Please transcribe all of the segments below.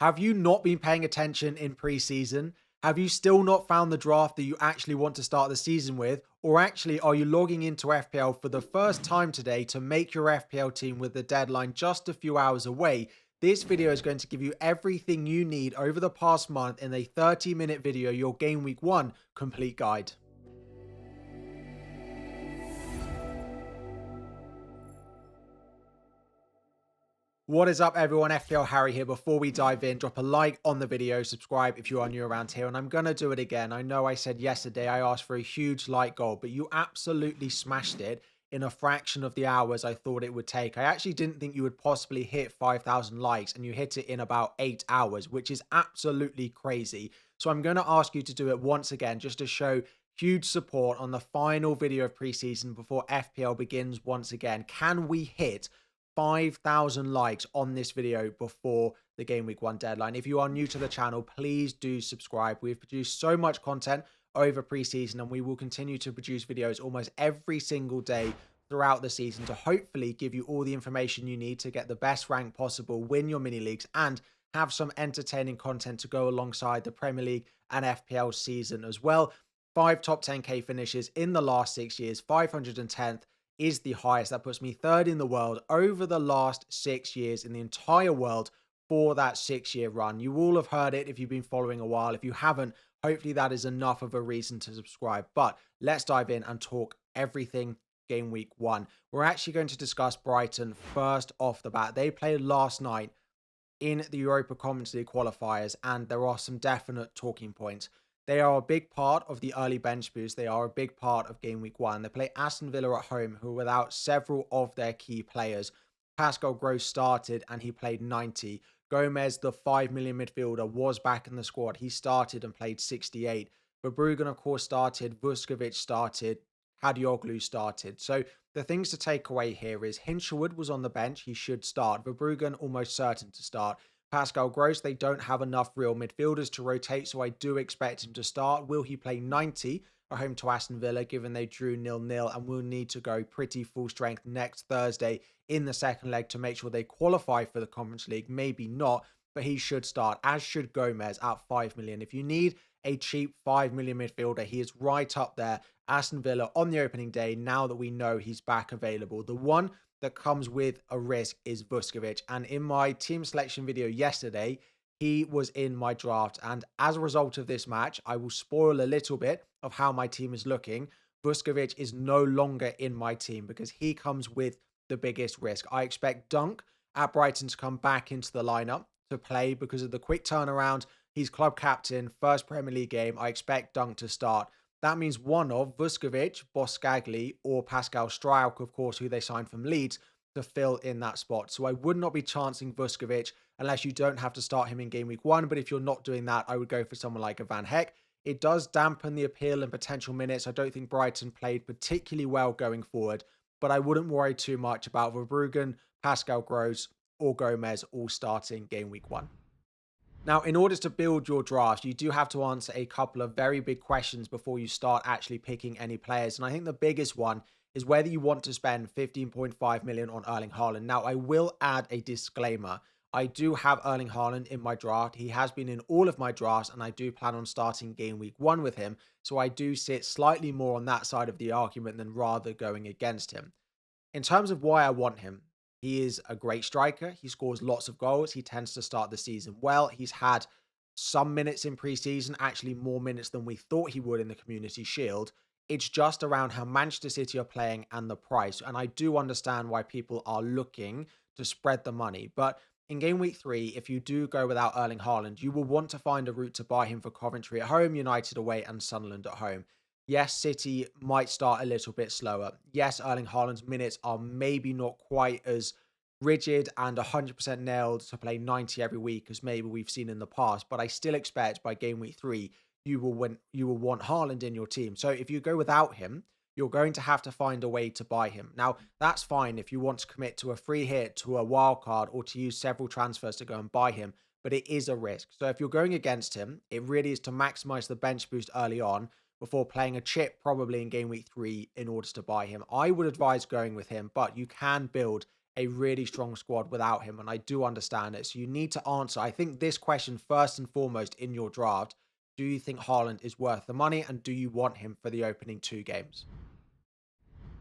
Have you not been paying attention in preseason? Have you still not found the draft that you actually want to start the season with? Or actually, are you logging into FPL for the first time today to make your FPL team with the deadline just a few hours away? This video is going to give you everything you need over the past month in a 30-minute video, your Game Week 1 complete guide. What is up, everyone? FPL Harry here. Before we dive in, drop a like on the video, subscribe if you are new around here, and I'm going to do it again. I know I said yesterday I asked for a huge like goal, but you absolutely smashed it in a fraction of the hours I thought it would take. I actually didn't think you would possibly hit 5,000 likes, and you hit it in about 8 hours, which is absolutely crazy. So I'm going to ask you to do it once again, just to show huge support on the final video of preseason before FPL begins once again. Can we hit 5,000 likes on this video before the Game Week 1 deadline? If you are new to the channel, please do subscribe. We've produced so much content over preseason, and we will continue to produce videos almost every single day throughout the season to hopefully give you all the information you need to get the best rank possible, win your mini leagues, and have some entertaining content to go alongside the Premier League and FPL season as well. 5 top 10k finishes in the last 6 years, 510th is the highest. That puts me third in the world over the last 6 years in the entire world for that 6-year run. You all have heard it if you've been following a while. If you haven't, hopefully that is enough of a reason to subscribe. But let's dive in and talk everything Game Week 1. We're actually going to discuss Brighton first off the bat. They played last night in the Europa Conference League qualifiers, and there are some definite talking points. They are a big part of the early bench boost. They are a big part of Game Week 1. They play Aston Villa at home, who are without several of their key players. Pascal Gross started and he played 90. Gomez, the 5 million midfielder, was back in the squad. He started and played 68. Verbruggen, of course, started. Vuskovic started. Kadioglu started. So the things to take away here is Hinshelwood was on the bench. He should start. Verbruggen, almost certain to start. Pascal Gross, they don't have enough real midfielders to rotate, so I do expect him to start. Will he play 90 at home to Aston Villa, given they drew 0-0 and will need to go pretty full strength next Thursday in the second leg to make sure they qualify for the Conference League? Maybe not, but he should start, as should Gomez at 5 million. If you need a cheap 5 million midfielder, he is right up there. Aston Villa on the opening day, now that we know he's back available. The one that comes with a risk is Vuskovic, and in my team selection video yesterday, he was in my draft, and as a result of this match, I will spoil a little bit of how my team is looking. Vuskovic is no longer in my team because he comes with the biggest risk. I expect Dunk at Brighton to come back into the lineup to play because of the quick turnaround. He's club captain, first Premier League game. I expect Dunk to start. That means one of Vuskovic, Boskagli, or Pascal Struijk, of course, who they signed from Leeds, to fill in that spot. So I would not be chancing Vuskovic unless you don't have to start him in Game Week 1. But if you're not doing that, I would go for someone like a Van Heck. It does dampen the appeal and potential minutes. I don't think Brighton played particularly well going forward, but I wouldn't worry too much about Verbruggen, Pascal Gross, or Gomez all starting Game Week 1. Now, in order to build your draft, you do have to answer a couple of very big questions before you start actually picking any players. And I think the biggest one is whether you want to spend 15.5 million on Erling Haaland. Now, I will add a disclaimer. I do have Erling Haaland in my draft. He has been in all of my drafts, and I do plan on starting Game Week 1 with him. So I do sit slightly more on that side of the argument than rather going against him. In terms of why I want him, he is a great striker. He scores lots of goals. He tends to start the season well. He's had some minutes in preseason, actually more minutes than we thought he would in the Community Shield. It's just around how Manchester City are playing and the price. And I do understand why people are looking to spread the money. But in Game Week 3, if you do go without Erling Haaland, you will want to find a route to buy him for Coventry at home, United away, and Sunderland at home. Yes, City might start a little bit slower. Yes, Erling Haaland's minutes are maybe not quite as rigid and 100% nailed to play 90 every week as maybe we've seen in the past, but I still expect by Game Week 3, you will want Haaland in your team. So if you go without him, you're going to have to find a way to buy him. Now, that's fine if you want to commit to a free hit, to a wild card, or to use several transfers to go and buy him, but it is a risk. So if you're going against him, it really is to maximize the bench boost early on before playing a chip probably in Game Week 3 in order to buy him. I would advise going with him, but you can build a really strong squad without him, and I do understand it. So you need to answer, I think, this question first and foremost in your draft. Do you think Haaland is worth the money, and do you want him for the opening 2 games?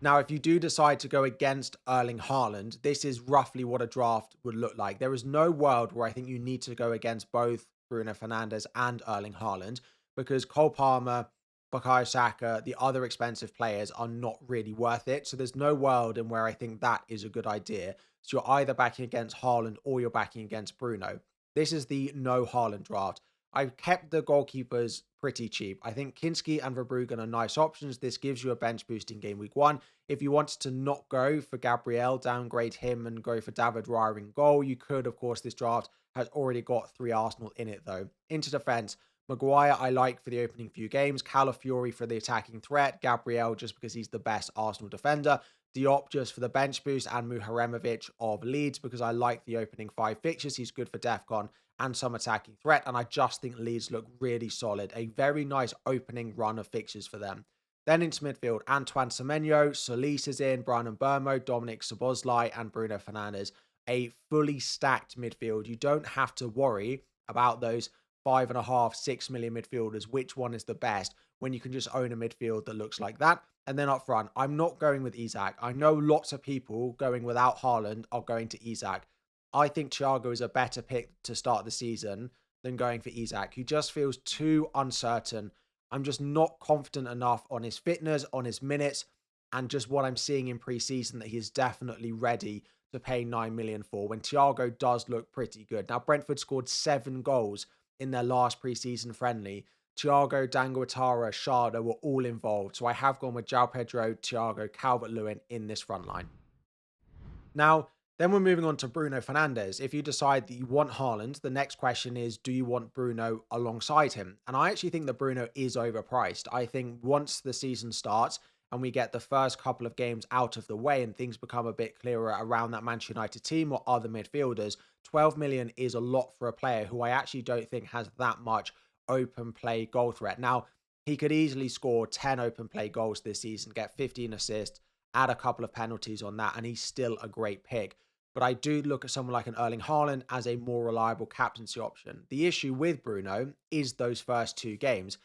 Now, if you do decide to go against Erling Haaland, this is roughly what a draft would look like. There is no world where I think you need to go against both Bruno Fernandes and Erling Haaland, because Cole Palmer, Bukayo Saka, the other expensive players are not really worth it. So there's no world in where I think that is a good idea. So you're either backing against Haaland or you're backing against Bruno. This is the no Haaland draft. I've kept the goalkeepers pretty cheap. I think Kinski and Verbruggen are nice options. This gives you a bench boost in game week 1. If you wanted to not go for Gabriel, downgrade him and go for David Raya in goal, you could. Of course, this draft has already got 3 Arsenal in it, though. Into defence, Maguire I like for the opening few games, Calafiori for the attacking threat, Gabriel just because he's the best Arsenal defender, Diop just for the bench boost, and Muharemovic of Leeds because I like the opening 5 fixtures. He's good for DEFCON and some attacking threat, and I just think Leeds look really solid. A very nice opening run of fixtures for them. Then into midfield, Antoine Semenyo, Solis is in, Brian Mbeumo, Dominic Szoboszlai, and Bruno Fernandes. A fully stacked midfield. You don't have to worry about those 5.5, 6 million midfielders, which one is the best, when you can just own a midfield that looks like that. And then up front, I'm not going with Isak. I know lots of people going without Haaland are going to Isak. I think Thiago is a better pick to start the season than going for Isak. He just feels too uncertain. I'm just not confident enough on his fitness, on his minutes, and just what I'm seeing in pre-season that he is definitely ready to pay 9 million for, when Thiago does look pretty good. Now, Brentford scored 7 goals in their last pre-season friendly. Thiago, Dango Ouattara, Sharda were all involved. So I have gone with João Pedro, Thiago, Calvert-Lewin in this front line. Now, then we're moving on to Bruno Fernandes. If you decide that you want Haaland, the next question is, do you want Bruno alongside him? And I actually think that Bruno is overpriced. I think once the season starts and we get the first couple of games out of the way and things become a bit clearer around that Manchester United team or other midfielders, 12 million is a lot for a player who I actually don't think has that much open play goal threat. Now, he could easily score 10 open play goals this season, get 15 assists, add a couple of penalties on that, and he's still a great pick. But I do look at someone like an Erling Haaland as a more reliable captaincy option. The issue with Bruno is those first 2 games.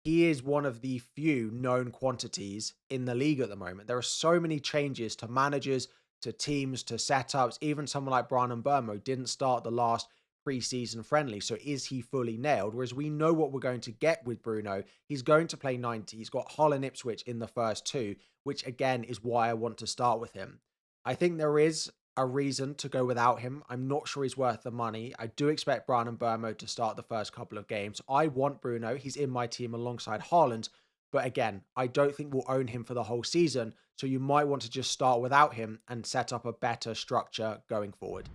He is one of the few known quantities in the league at the moment. There are so many changes to managers, to teams, to setups. Even someone like Brian Mbeumo didn't start the last pre-season friendly. So is he fully nailed? Whereas we know what we're going to get with Bruno. He's going to play 90. He's got Hull and Ipswich in the first 2, which again is why I want to start with him. I think there is a reason to go without him. I'm not sure he's worth the money. I do expect Brian Mbeumo to start the first couple of games. I want Bruno. He's in my team alongside Haaland. But again, I don't think we'll own him for the whole season. So you might want to just start without him and set up a better structure going forward.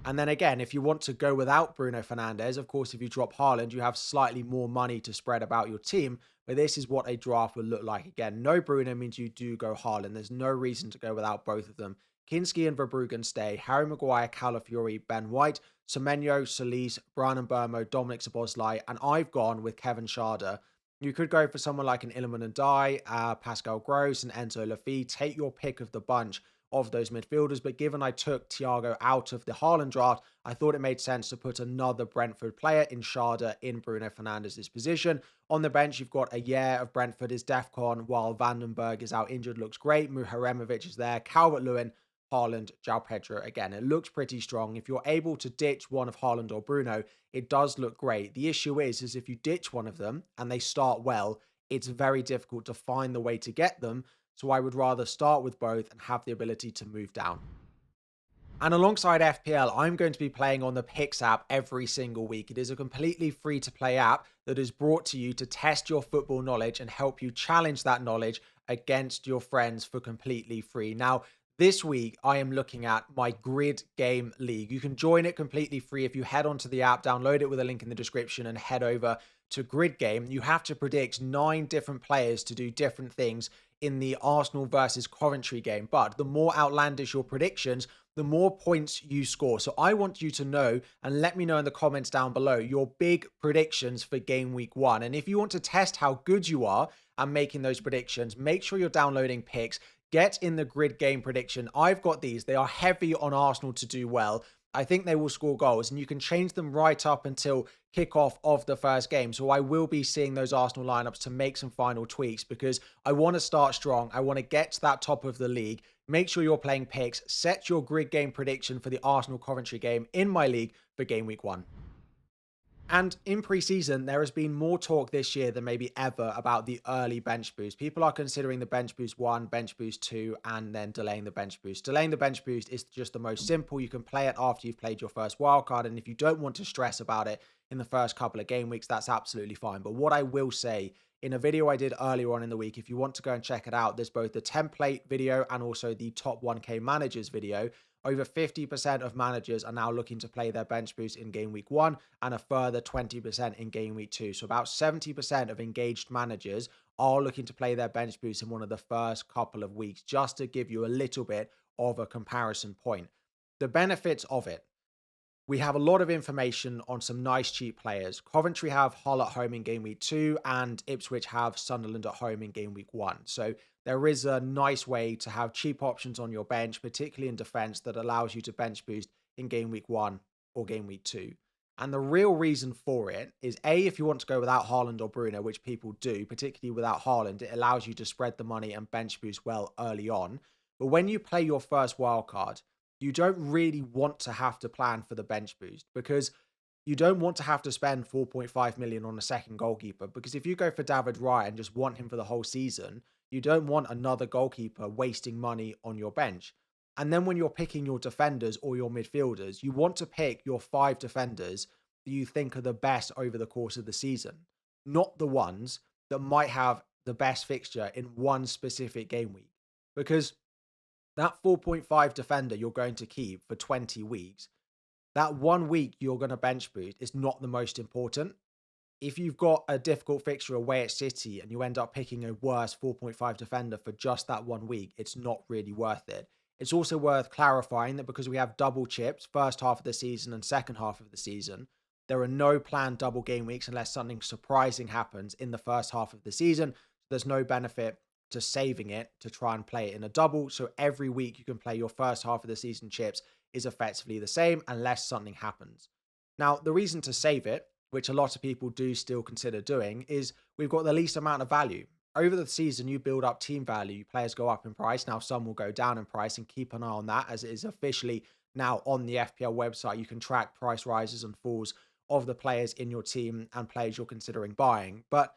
And then again, if you want to go without Bruno Fernandes, of course, if you drop Haaland, you have slightly more money to spread about your team. But this is what a draft would look like. Again, no Bruno means you do go Haaland. There's no reason to go without both of them. Kinski and Verbruggen stay. Harry Maguire, Calafiori, Ben White, Semenyo, Solis, Brian Mbeumo, Dominic Szoboszlai, and I've gone with Kevin Sharda. You could go for someone like an Iliman Ndiaye, Pascal Gross, and Enzo Lafite. Take your pick of the bunch of those midfielders, but given I took Thiago out of the Haaland draft, I thought it made sense to put another Brentford player in Sharda in Bruno Fernandes' position. On the bench, you've got a year of Brentford is DEFCON, while Vandenberg is out injured, looks great. Muharemovic is there, Calvert-Lewin, Haaland, João Pedro. Again, it looks pretty strong. If you're able to ditch one of Haaland or Bruno, it does look great. The issue is if you ditch one of them and they start well, it's very difficult to find the way to get them. So I would rather start with both and have the ability to move down. And alongside FPL, I'm going to be playing on the Picks app every single week. It is a completely free-to-play app that is brought to you to test your football knowledge and help you challenge that knowledge against your friends for completely free. Now, this week, I am looking at my Grid Game League. You can join it completely free if you head onto the app, download it with a link in the description, and head over to Grid Game. You have to predict 9 different players to do different things in the Arsenal versus Coventry game. But the more outlandish your predictions, the more points you score. So I want you to know, and let me know in the comments down below, your big predictions for game week 1. And if you want to test how good you are at making those predictions, make sure you're downloading Picks. get in the grid game prediction. I've got these. They are heavy on Arsenal to do well. I think they will score goals, and you can change them right up until kickoff of the first game. So I will be seeing those Arsenal lineups to make some final tweaks because I want to start strong. I want to get to that top of the league. Make sure you're playing picks. Set your grid game prediction for the Arsenal Coventry game in my league for game week 1. And in pre-season, there has been more talk this year than maybe ever about the early bench boost. People are considering the bench boost 1, bench boost 2, and then delaying the bench boost. Delaying the bench boost is just the most simple. You can play it after you've played your first wildcard, and if you don't want to stress about it in the first couple of game weeks, that's absolutely fine. But what I will say, in a video I did earlier on in the week, if you want to go and check it out, there's both the template video and also the top 1k managers video. Over 50% of managers are now looking to play their bench boost in game week 1 and a further 20% in game week 2. So about 70% of engaged managers are looking to play their bench boost in one of the first couple of weeks, just to give you a little bit of a comparison point. The benefits of it. We have a lot of information on some nice cheap players. Coventry have Hull at home in game week 2 and Ipswich have Sunderland at home in game week 1. So there is a nice way to have cheap options on your bench, particularly in defense, that allows you to bench boost in game week 1 or game week 2. And the real reason for it is A, if you want to go without Haaland or Bruno, which people do, particularly without Haaland, it allows you to spread the money and bench boost well early on. But when you play your first wildcard, you don't really want to have to plan for the bench boost because you don't want to have to spend 4.5 million on a second goalkeeper, because if you go for David Raya and just want him for the whole season, you don't want another goalkeeper wasting money on your bench. And then when you're picking your defenders or your midfielders, you want to pick your 5 defenders that you think are the best over the course of the season, not the ones that might have the best fixture in one specific game week. Because that 4.5 defender you're going to keep for 20 weeks, that 1 week you're going to bench boost is not the most important. If you've got a difficult fixture away at City and you end up picking a worse 4.5 defender for just that 1 week, it's not really worth it. It's also worth clarifying that because we have double chips, first half of the season and second half of the season, there are no planned double game weeks unless something surprising happens in the first half of the season. There's no benefit to saving it to try and play it in a double. So every week you can play your first half of the season chips is effectively the same unless something happens. Now, the reason to save it, which a lot of people do still consider doing, is we've got the least amount of value. Over the season, you build up team value, players go up in price. Now, some will go down in price, and keep an eye on that, as it is officially now on the FPL website. You can track price rises and falls of the players in your team and players you're considering buying. But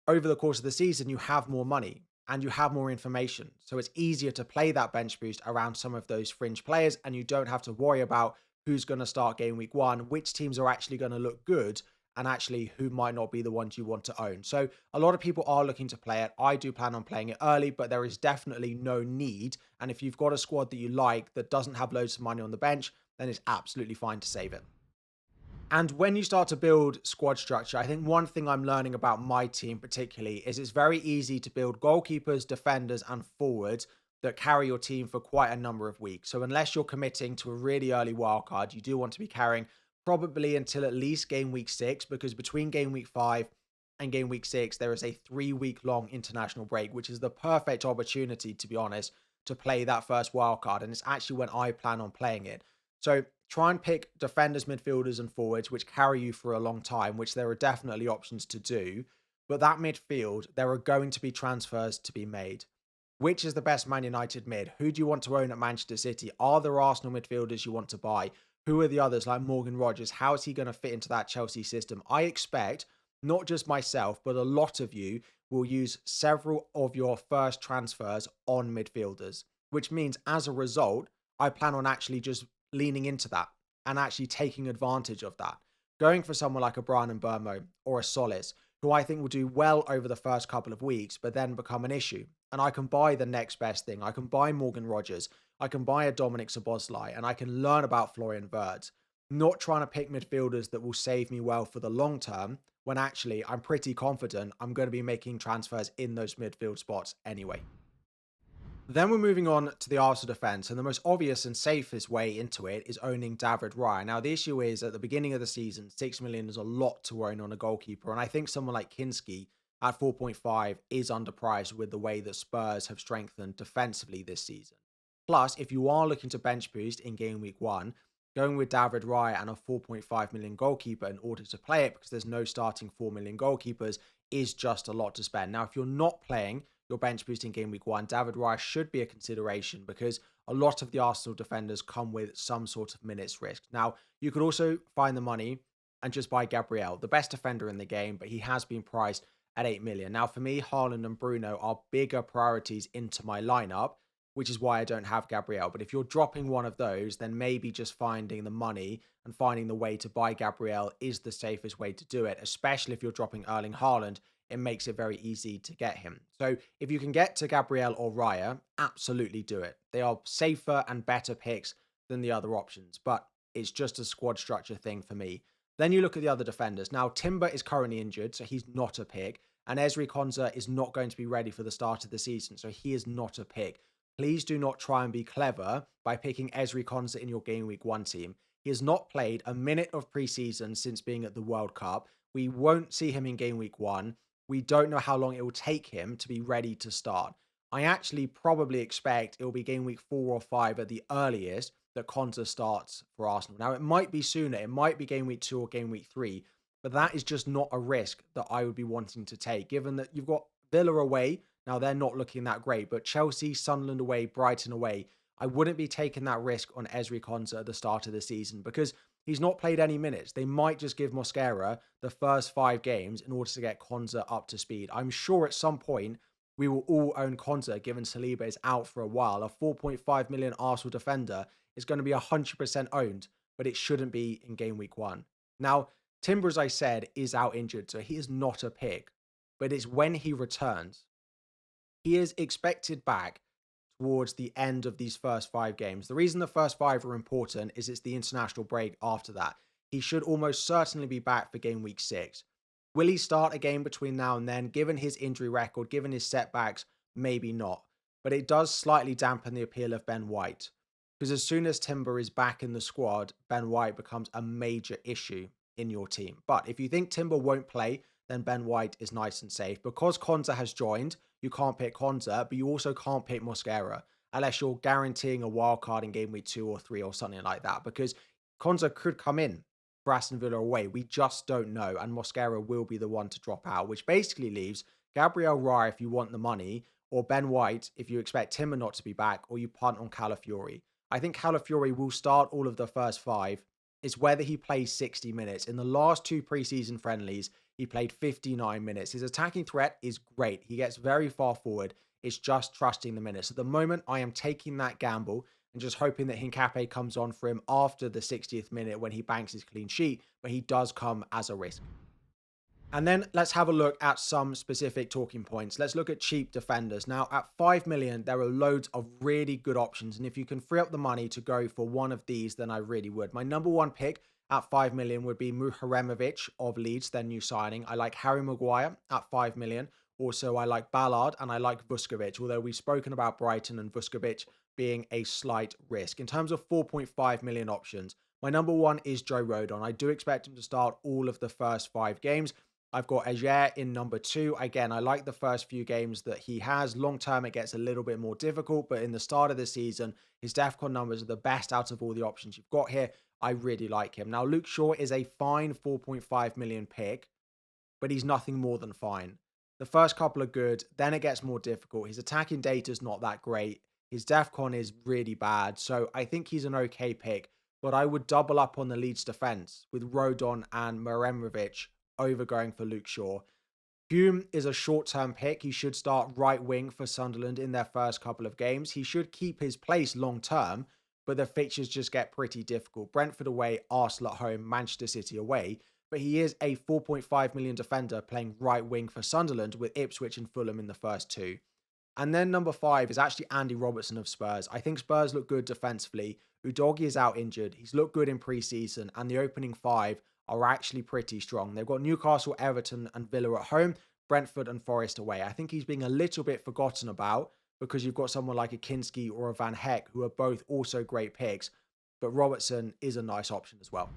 over the course of the season, you have more money and you have more information. So it's easier to play that bench boost around some of those fringe players, and you don't have to worry about who's going to start game week 1, which teams are actually going to look good, and actually who might not be the ones you want to own. So a lot of people are looking to play it. I do plan on playing it early, but there is definitely no need. And if you've got a squad that you like that doesn't have loads of money on the bench, then it's absolutely fine to save it. And when you start to build squad structure, I think one thing I'm learning about my team particularly is it's very easy to build goalkeepers, defenders, and forwards that carry your team for quite a number of weeks. So unless you're committing to a really early wildcard, you do want to be carrying probably until at least game week 6, because between game week 5 and game week 6, there is a 3-week long international break, which is the perfect opportunity, to be honest, to play that first wildcard. And it's actually when I plan on playing it. So try and pick defenders, midfielders, and forwards, which carry you for a long time, which there are definitely options to do. But that midfield, there are going to be transfers to be made. Which is the best Man United mid? Who do you want to own at Manchester City? Are there Arsenal midfielders you want to buy? Who are the others like Morgan Rogers? How is he going to fit into that Chelsea system? I expect not just myself, but a lot of you will use several of your first transfers on midfielders, which means as a result, I plan on actually just leaning into that and actually taking advantage of that. Going for someone like a Brian Mbeumo or a Solis, who I think will do well over the first couple of weeks, but then become an issue. And I can buy the next best thing. I can buy Morgan Rogers. I can buy a Dominic Szoboszlai, and I can learn about Florian Wirtz. Not trying to pick midfielders that will save me well for the long term, when actually I'm pretty confident I'm going to be making transfers in those midfield spots anyway. Then we're moving on to the Arsenal defence, and the most obvious and safest way into it is owning David Raya. Now, the issue is at the beginning of the season, 6 million is a lot to own on a goalkeeper, and I think someone like Kinski at 4.5 is underpriced with the way that Spurs have strengthened defensively this season. Plus, if you are looking to bench boost in game week 1, going with David Raya and a 4.5 million goalkeeper in order to play it, because there's no starting 4 million goalkeepers, is just a lot to spend. Now, if you're not playing your bench boost in game week 1, David Raya should be a consideration because a lot of the Arsenal defenders come with some sort of minutes risk. Now, you could also find the money and just buy Gabriel, the best defender in the game, but he has been priced at 8 million. Now, for me, Haaland and Bruno are bigger priorities into my lineup, which is why I don't have Gabriel. But if you're dropping one of those, then maybe just finding the money and finding the way to buy Gabriel is the safest way to do it, especially if you're dropping Erling Haaland. It makes it very easy to get him. So if you can get to Gabriel or Raya, absolutely do it. They are safer and better picks than the other options, but it's just a squad structure thing for me. Then you look at the other defenders. Now, Timber is currently injured, so he's not a pick. And Ezri Konsa is not going to be ready for the start of the season, so he is not a pick. Please do not try and be clever by picking Ezri Konsa in your Game Week 1 team. He has not played a minute of preseason since being at the World Cup. We won't see him in Game Week 1. We don't know how long it will take him to be ready to start. I actually probably expect it will be Game Week 4 or 5 at the earliest that Konsa starts for Arsenal. Now, it might be sooner. It might be Game Week 2 or Game Week 3. But that is just not a risk that I would be wanting to take, given that you've got Villa away. Now, they're not looking that great, but Chelsea, Sunderland away, Brighton away. I wouldn't be taking that risk on Ezri Konsa at the start of the season because he's not played any minutes. They might just give Mosquera the first 5 games in order to get Konsa up to speed. I'm sure at some point we will all own Konsa, given Saliba is out for a while. A 4.5 million Arsenal defender is going to be 100% owned, but it shouldn't be in Game Week 1. Now, Timber, as I said, is out injured, so he is not a pick, but it's when he returns. He is expected back towards the end of these first 5 games. The reason the first 5 are important is it's the international break after that. He should almost certainly be back for game week 6. Will he start a game between now and then? Given his injury record, given his setbacks, maybe not. But it does slightly dampen the appeal of Ben White. Because as soon as Timber is back in the squad, Ben White becomes a major issue in your team. But if you think Timber won't play, then Ben White is nice and safe. Because Konsa has joined, you can't pick Konsa, but you also can't pick Mosquera unless you're guaranteeing a wild card in game week 2 or 3 or something like that. Because Konsa could come in for Aston Villa away. We just don't know. And Mosquera will be the one to drop out, which basically leaves Gabriel Raya if you want the money, or Ben White if you expect Timber not to be back, or you punt on Calafiori. I think Calafiori will start all of the first 5. It's whether he plays 60 minutes. In the last 2 preseason friendlies, he played 59 minutes. His attacking threat is great. He gets very far forward. It's just trusting the minutes. At the moment, I am taking that gamble and just hoping that Hincapié comes on for him after the 60th minute when he banks his clean sheet, but he does come as a risk. And then let's have a look at some specific talking points. Let's look at cheap defenders. Now, at 5 million, there are loads of really good options. And if you can free up the money to go for one of these, then I really would. My number 1 pick at 5 million would be Muharemovic of Leeds, their new signing. I like Harry Maguire at 5 million. Also, I like Ballard and I like Vuskovic, although we've spoken about Brighton and Vuskovic being a slight risk. In terms of 4.5 million options, my number 1 is Joe Rodon. I do expect him to start all of the first 5 games. I've got Ajer in number 2. Again, I like the first few games that he has. Long term, it gets a little bit more difficult, but in the start of the season, his DEFCON numbers are the best out of all the options you've got here. I really like him. Now, Luke Shaw is a fine 4.5 million pick, but he's nothing more than fine. The first couple are good, then it gets more difficult. His attacking data is not that great. His DEFCON is really bad, so I think he's an okay pick, but I would double up on the Leeds defense with Rodon and Muharemovic over going for Luke Shaw. Hume is a short-term pick. He should start right wing for Sunderland in their first couple of games. He should keep his place long-term, but the fixtures just get pretty difficult. Brentford away, Arsenal at home, Manchester City away. But he is a 4.5 million defender playing right wing for Sunderland with Ipswich and Fulham in the first 2. And then number 5 is actually Andy Robertson of Spurs. I think Spurs look good defensively. Udogie is out injured. He's looked good in pre-season, and the opening 5 are actually pretty strong. They've got Newcastle, Everton and Villa at home, Brentford and Forest away. I think he's being a little bit forgotten about because you've got someone like a Kinski or a Van Heck who are both also great picks, but Robertson is a nice option as well.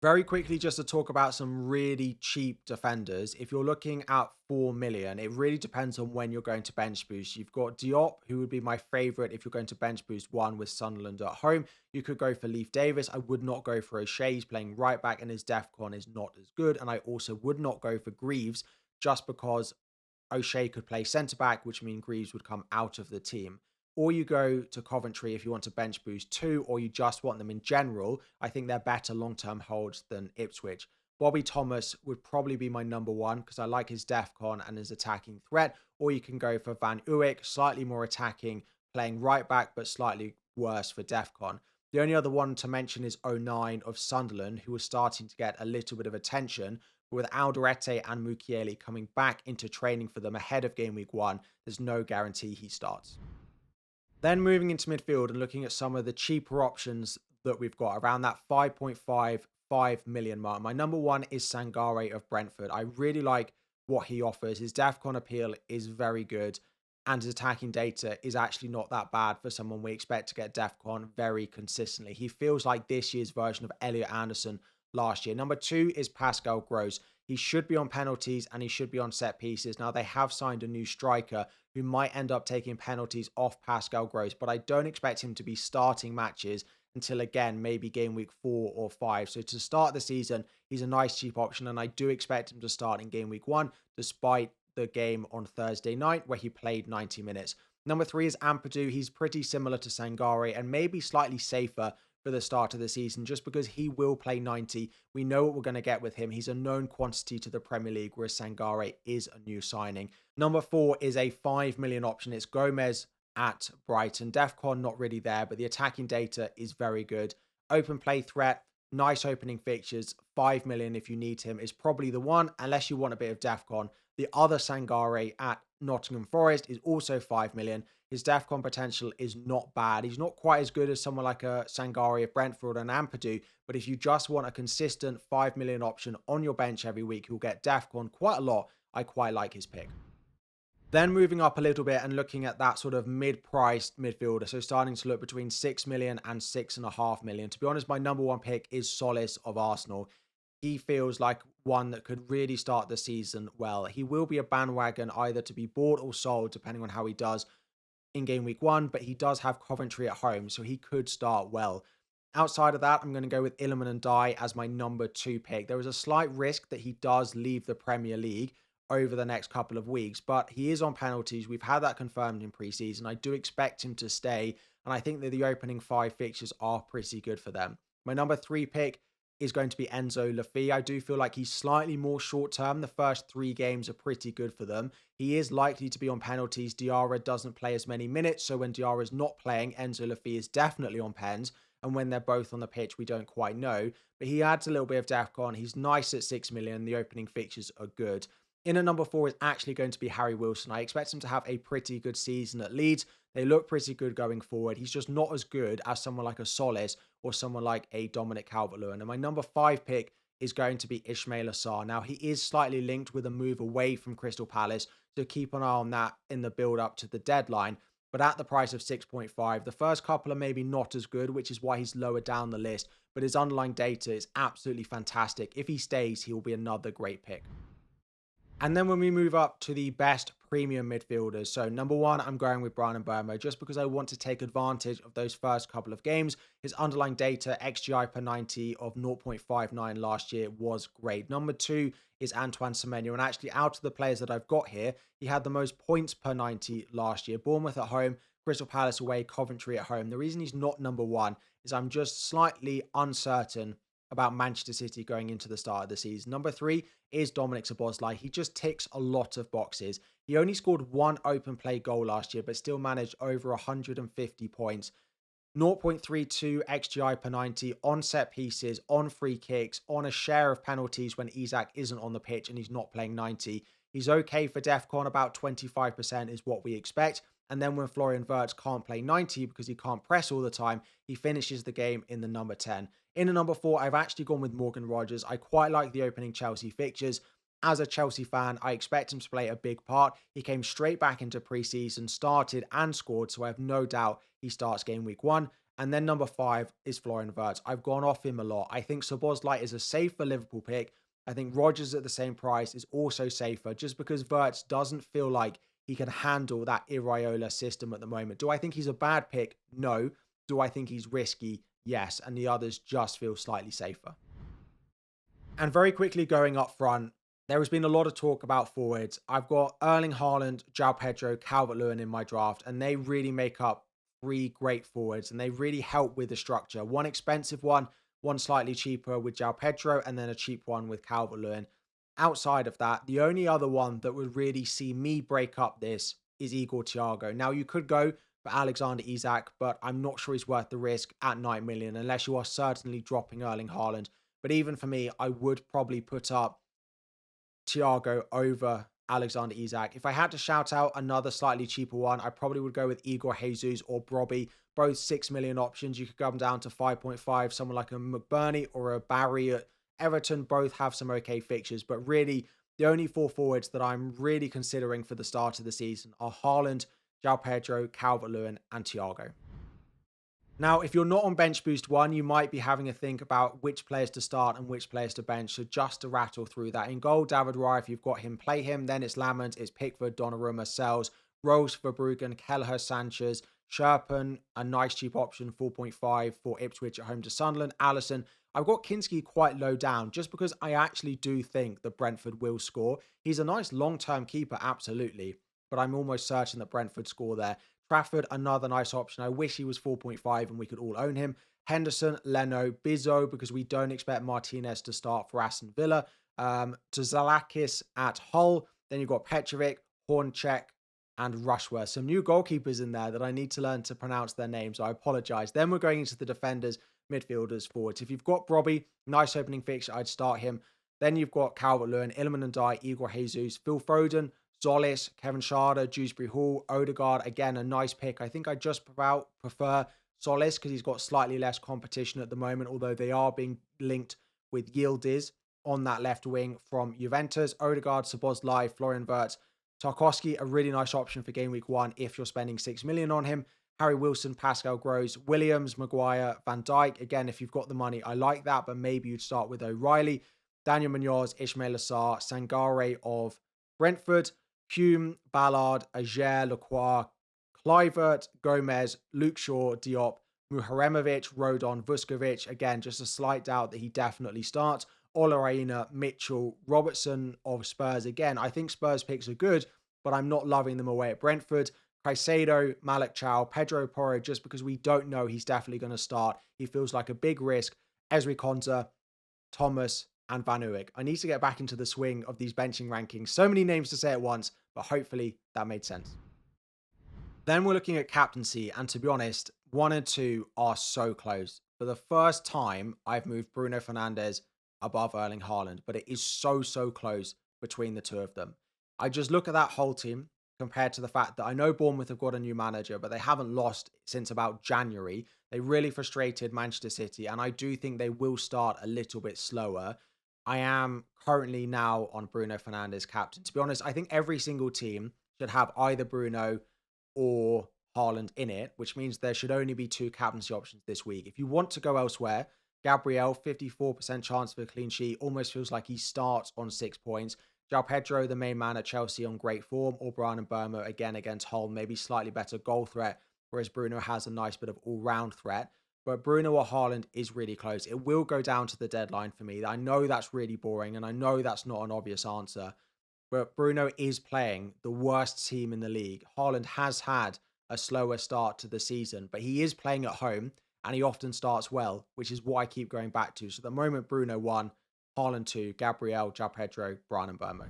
Very quickly, just to talk about some really cheap defenders. If you're looking at 4 million, it really depends on when you're going to bench boost. You've got Diop, who would be my favorite if you're going to bench boost one with Sunderland at home. You could go for Leif Davis. I would not go for O'Shea. He's playing right back and his DEFCON is not as good. And I also would not go for Greaves just because O'Shea could play centre back, which means Greaves would come out of the team. Or you go to Coventry if you want to bench boost two, or you just want them in general. I think they're better long-term holds than Ipswich. Bobby Thomas would probably be my number one because I like his DEFCON and his attacking threat. Or you can go for Van Uyck, slightly more attacking, playing right back, but slightly worse for DEFCON. The only other one to mention is 09 of Sunderland, who was starting to get a little bit of attention. But with Alderete and Mukiele coming back into training for them ahead of game week 1, there's no guarantee he starts. Then moving into midfield and looking at some of the cheaper options that we've got around that 5.55 million mark. My number one is Sangare of Brentford. I really like what he offers. His DEFCON appeal is very good, and his attacking data is actually not that bad for someone we expect to get DEFCON very consistently. He feels like this year's version of Elliot Anderson last year. Number two is Pascal Gross. He should be on penalties and he should be on set pieces. Now, they have signed a new striker who might end up taking penalties off Pascal Gross, but I don't expect him to be starting matches until, again, maybe game week 4 or 5. So to start the season, he's a nice cheap option, and I do expect him to start in game week 1, despite the game on Thursday night where he played 90 minutes. Number 3 is Ampadu. He's pretty similar to Sangare and maybe slightly safer for the start of the season just because he will play 90. We know what we're going to get with him. He's a known quantity to the Premier League, whereas Sangare is a new signing. Number 4 is a 5 million option. It's Gomez at Brighton. DEFCON not really there, but the attacking data is very good. Open play threat, nice opening fixtures. 5 million if you need him is probably the one, unless you want a bit of DEFCON. The other Sangare at Nottingham Forest is also 5 million. His DEFCON potential is not bad. He's not quite as good as someone like a Sangare of Brentford and Ampadu, but if you just want a consistent 5 million option on your bench every week, you'll get DEFCON quite a lot. I quite like his pick. Then moving up a little bit and looking at that sort of mid-priced midfielder. So starting to look between 6 million and 6.5 million. To be honest, my number one pick is Solis of Arsenal. He feels like one that could really start the season well. He will be a bandwagon either to be bought or sold, depending on how he does in game week 1, but he does have Coventry at home, so he could start well. Outside of that, I'm going to go with Iliman and Dye as my number 2 pick. There is a slight risk that he does leave the Premier League over the next couple of weeks, but he is on penalties. We've had that confirmed in pre-season. I do expect him to stay, and I think that the opening 5 fixtures are pretty good for them. My number 3 pick is going to be Enzo Lafay. I do feel like he's slightly more short-term. The first 3 games are pretty good for them. He is likely to be on penalties. Diarra doesn't play as many minutes, so when Diarra is not playing, Enzo Lafay is definitely on pens, and when they're both on the pitch, we don't quite know. But he adds a little bit of DEFCON. He's nice at 6 million. The opening fixtures are good. In at number 4 is actually going to be Harry Wilson. I expect him to have a pretty good season at Leeds. They look pretty good going forward. He's just not as good as someone like a Solis or someone like a Dominic Calvert-Lewin. And my number 5 pick is going to be Ismail Assar. Now, he is slightly linked with a move away from Crystal Palace, so keep an eye on that in the build-up to the deadline. But at the price of 6.5, the first couple are maybe not as good, which is why he's lower down the list. But his underlying data is absolutely fantastic. If he stays, he will be another great pick. And then when we move up to the best premium midfielders, so number 1, I'm going with Brian Mbeumo just because I want to take advantage of those first couple of games. His underlying data, XGI per 90 of 0.59 last year was great. Number 2 is Antoine Semenyo, and actually out of the players that I've got here, he had the most points per 90 last year. Bournemouth at home, Crystal Palace away, Coventry at home. The reason he's not number 1 is I'm just slightly uncertain about Manchester City going into the start of the season. Number 3 is Dominic Szoboszlai. He just ticks a lot of boxes. He only scored 1 open play goal last year, but still managed over 150 points. 0.32 XGI per 90 on set pieces, on free kicks, on a share of penalties when Isak isn't on the pitch and he's not playing 90. He's okay for DEFCON, about 25% is what we expect. And then when Florian Wirtz can't play 90 because he can't press all the time, he finishes the game in the number 10. In the number 4, I've actually gone with Morgan Rogers. I quite like the opening Chelsea fixtures. As a Chelsea fan, I expect him to play a big part. He came straight back into pre-season, started and scored, so I have no doubt he starts game week 1. And then number 5 is Florian Wirtz. I've gone off him a lot. I think Szoboszlai is a safer Liverpool pick. I think Rodgers at the same price is also safer just because Wirtz doesn't feel like he can handle that Iraola system at the moment. Do I think he's a bad pick? No. Do I think he's risky? Yes. And the others just feel slightly safer. And very quickly going up front, there has been a lot of talk about forwards. I've got Erling Haaland, João Pedro, Calvert-Lewin in my draft, and they really make up 3 great forwards, and they really help with the structure. One expensive one slightly cheaper with João Pedro, and then a cheap one with Calvert-Lewin. Outside of that, the only other one that would really see me break up this is Igor Thiago. Now, you could go for Alexander Isak, but I'm not sure he's worth the risk at 9 million, unless you are certainly dropping Erling Haaland. But even for me, I would probably put up Thiago over Alexander Isak. If I had to shout out another slightly cheaper one, I probably would go with Igor Jesus or Brobby. Both 6 million options. You could come down to 5.5. Someone like a McBurney or a Barry at Everton both have some okay fixtures. But really, the only 4 forwards that I'm really considering for the start of the season are Haaland, João Pedro, Calvert-Lewin, and Thiago. Now, if you're not on Bench Boost 1, you might be having a think about which players to start and which players to bench. So just to rattle through that. In goal, David Raya, if you've got him, play him. Then it's Lamont, it's Pickford, Donnarumma, Sells, Rose, Verbruggen, Kelleher, Sanchez, Sherpen, a nice cheap option, 4.5 for Ipswich at home to Sunderland. Alisson, I've got Kinski quite low down just because I actually do think that Brentford will score. He's a nice long-term keeper, absolutely. But I'm almost certain that Brentford score there. Trafford, another nice option. I wish he was 4.5 and we could all own him. Henderson, Leno, Bizzo, because we don't expect Martinez to start for Aston Villa. Tzalakis at Hull. Then you've got Petrovic, Hornchek, and Rushworth. Some new goalkeepers in there that I need to learn to pronounce their names. I apologize. Then we're going into the defenders, midfielders, forwards. If you've got Brobby, nice opening fixture, I'd start him. Then you've got Calvert-Lewin, Iliman and Dye, Igor Jesus, Phil Foden, Zolis, Kevin Schade, Dewsbury Hall, Odegaard. Again, a nice pick. I think I just about prefer Solis because he's got slightly less competition at the moment, although they are being linked with Yildiz on that left wing from Juventus. Odegaard, Szoboszlai, Florian Wirtz, Tarkowski, a really nice option for game week 1 if you're spending 6 million on him. Harry Wilson, Pascal Gross, Williams, Maguire, Van Dijk. Again, if you've got the money, I like that, but maybe you'd start with O'Reilly, Daniel Munoz, Ismail Assar, Sangare of Brentford, Hume, Ballard, Ager, Lacroix, Kluivert, Gomez, Luke Shaw, Diop, Muharemovic, Rodon, Vuskovic. Again, just a slight doubt that he definitely starts. Olareina, Mitchell, Robertson of Spurs. Again, I think Spurs picks are good, but I'm not loving them away at Brentford. Caicedo, Malik Chow, Pedro Porro, just because we don't know he's definitely going to start. He feels like a big risk. Ezri Konsa, Thomas, and Van Uyk. I need to get back into the swing of these benching rankings. So many names to say at once, but hopefully that made sense. Then we're looking at captaincy, and to be honest, 1 and 2 are so close. For the first time, I've moved Bruno Fernandes above Erling Haaland, but it is so close between the two of them. I just look at that whole team compared to the fact that I know Bournemouth have got a new manager, but they haven't lost since about January. They really frustrated Manchester City, and I do think they will start a little bit slower. I am currently now on Bruno Fernandes captain. To be honest, I think every single team should have either Bruno or Haaland in it, which means there should only be 2 captaincy options this week. If you want to go elsewhere, Gabriel, 54% chance for a clean sheet, almost feels like he starts on 6 points. João Pedro, the main man at Chelsea, on great form, or Brian Mbeumo again against Hull, maybe slightly better goal threat, whereas Bruno has a nice bit of all-round threat. But Bruno or Haaland is really close. It will go down to the deadline for me. I know that's really boring, and I know that's not an obvious answer. But Bruno is playing the worst team in the league. Haaland has had a slower start to the season, but he is playing at home, and he often starts well, which is what I keep going back to. So at the moment, Bruno 1, Haaland 2, Gabriel, João Pedro, Brian Mbeumo.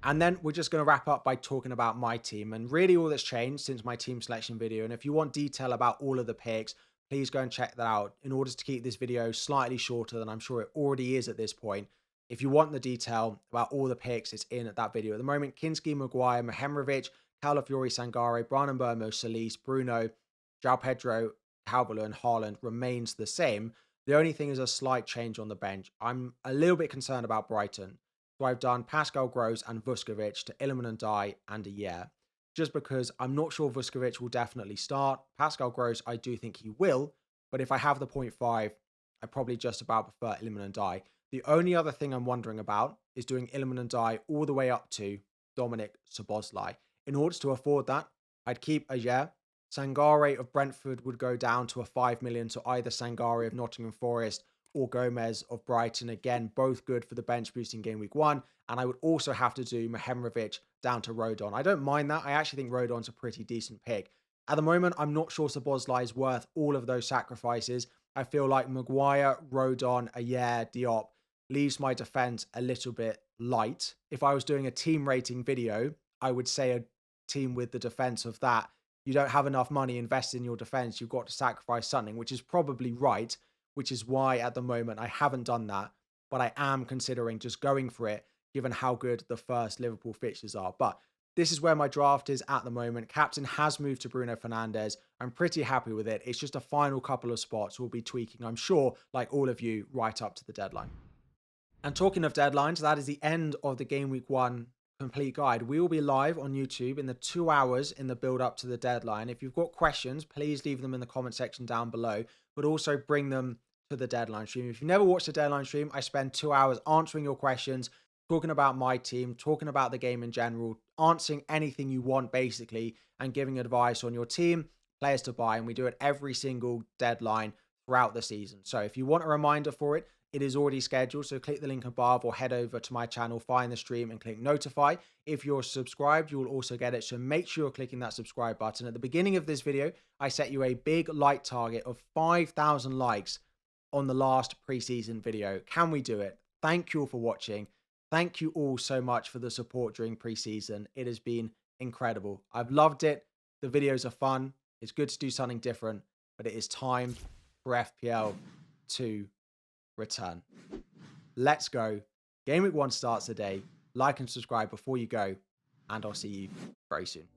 And then we're just going to wrap up by talking about my team, and really all that's changed since my team selection video. And if you want detail about all of the picks, please go and check that out in order to keep this video slightly shorter than I'm sure it already is at this point. If you want the detail about all the picks, it's in at that video. At the moment, Kinski, Maguire, Mahemrovic, Calafiori, Sangare, Brian Mbeumo, Solis, Bruno, João Pedro, Calvert-Lewin, and Haaland remains the same. The only thing is a slight change on the bench. I'm a little bit concerned about Brighton. So I've done Pascal Gross and Vuskovic to Iliman and Dye and Ayer. just because I'm not sure Vuskovic will definitely start. Pascal Gross, I do think he will, but if I have the 0.5, I probably just about prefer Iliman and Die. The only other thing I'm wondering about is doing Iliman and Die all the way up to Dominic Szoboszlai. In order to afford that, I'd keep Ajer. Sangare of Brentford would go down to a 5 million to either Sangare of Nottingham Forest or Gomez of Brighton. Again, both good for the bench boosting game week 1. And I would also have to do Mehemrovic down to Rodon. I don't mind that. I actually think Rodon's a pretty decent pick. At the moment, I'm not sure Szoboszlai is worth all of those sacrifices. I feel like Maguire, Rodon, Ayer, Diop leaves my defense a little bit light. If I was doing a team rating video, I would say a team with the defense of that. You don't have enough money invested in your defense. You've got to sacrifice something, which is probably right, which is why at the moment I haven't done that. But I am considering just going for it, given how good the first Liverpool fixtures are. But this is where my draft is at the moment. Captain has moved to Bruno Fernandes. I'm pretty happy with it. It's just a final couple of spots we'll be tweaking, I'm sure, like all of you, right up to the deadline. And talking of deadlines, that is the end of the Game Week 1 complete guide. We will be live on YouTube in the 2 hours in the build up to the deadline. If you've got questions, please leave them in the comment section down below, but also bring them to the deadline stream. If you've never watched the deadline stream, I spend 2 hours answering your questions, talking about my team, talking about the game in general, answering anything you want basically, and giving advice on your team, players to buy. And we do it every single deadline throughout the season. So if you want a reminder for it, it is already scheduled, so click the link above or head over to my channel, find the stream and click notify. If you're subscribed, you will also get it, so make sure you're clicking that subscribe button. At the beginning of this video, I set you a big like target of 5,000 likes on the last preseason video. Can we do it? Thank you all for watching. Thank you all so much for the support during preseason. It has been incredible. I've loved it. The videos are fun. It's good to do something different, but it is time for FPL to return. Let's go. Game week 1 starts today. Like and subscribe before you go, and I'll see you very soon.